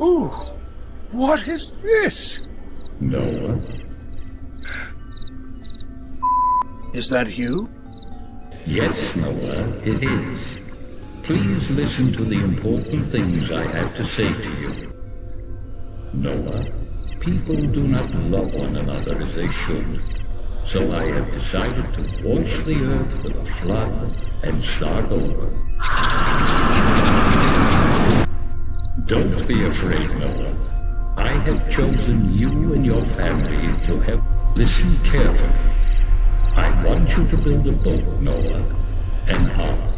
Ooh, what is this? Noah? Is that you? Yes, Noah, it is. Please listen to the important things I have to say to you. Noah, people do not love one another as they should. So I have decided to wash the earth with a flood and start over. Don't be afraid, Noah. I have chosen you and your family to help. Listen carefully. I want you to build a boat, Noah, an ark.